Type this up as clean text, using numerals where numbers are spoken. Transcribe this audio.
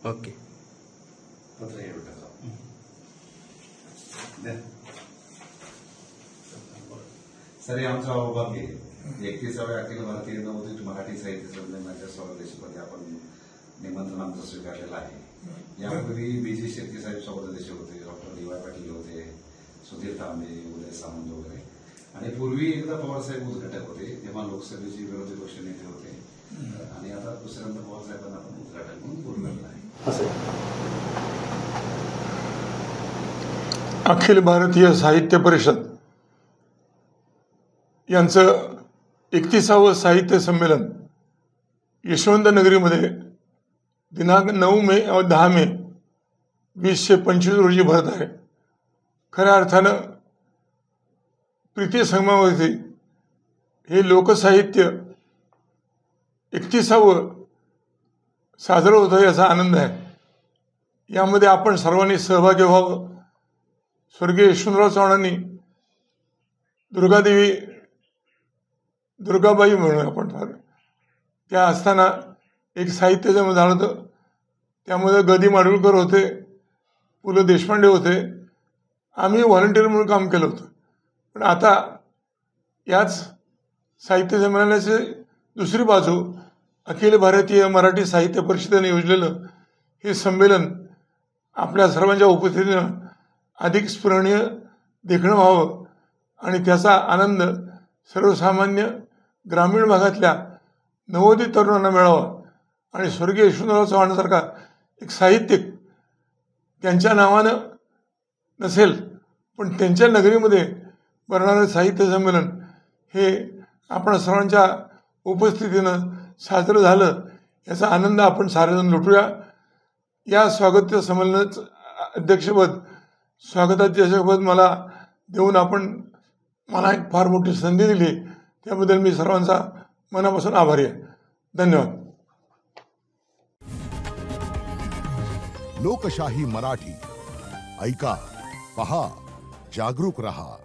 Okay. पत्र येऊ टाका. सर हे आमचं अहवाल आहे. 31व्या अखिल भारतीय नवोदित मराठी साहित्य संमेलनाच्या 16 देशामध्ये आपण निमंत्रण आमचं स्वीकारलेलं आहे. यापूर्वी BG शेट्टी साहेब 14 देश होते, डॉक्टर DY पाटील होते, सुधीर तांबे, उदय सामंत वगैरे, आणि पूर्वी एकदा पवारसाहेब उद्घाटक होते तेव्हा लोकसभेचे विरोधी पक्ष नेते होते, आणि आता दुसऱ्यांदा पवारसाहेबांना आपण उद्घाटक म्हणून बोलवलेलं आहे. अखिल भारतीय साहित्य परिषद यांचं 31वं साहित्य संमेलन यशवंत नगरीमध्ये दिनांक 9 मे और 10 मे 2025 रोजी भरत आहे. खऱ्या अर्थानं प्रीती संगमावरती हे लोकसाहित्य 31वं साजरं होतं याचा आनंद आहे. यामध्ये आपण सर्वांनी सहभागी व्हावं. स्वर्गीय यशवंतराव चव्हाणांनी दुर्गाबाई म्हणून आपण त्या असताना एक साहित्य जमा झालं होतं. त्यामध्ये गदी माडगूळकर होते, पु ल देशपांडे होते. आम्ही व्हॉलंटिअर म्हणून काम केलं होतं. पण आता याच साहित्य संमेलनाची दुसरी बाजू अखिल भारतीय मराठी साहित्य परिषदेने योजलेलं हे संमेलन आपल्या सर्वांच्या उपस्थितीनं अधिक स्मरणीय देखणं व्हावं आणि त्याचा आनंद सर्वसामान्य ग्रामीण भागातल्या नवोदित तरुणांना मिळावा. आणि स्वर्गीय यशवंतराव चव्हाणांसारखा एक साहित्यिक त्यांच्या नावानं नसेल पण त्यांच्या नगरीमध्ये भरणारं साहित्य संमेलन हे आपण सर्वांच्या उपस्थितीनं साजरं झालं याचा आनंद आपण सारेजण लुटूया. या स्वागत संमेलनाचं अध्यक्षपद स्वागताध्यक्षपद मला देऊन आपण मला एक फार मोठी संधी दिली त्याबद्दल मी सर्वांचा मनापासून आभारी आहे. धन्यवाद. लोकशाही मराठी ऐका, पहा, जागरूक रहा.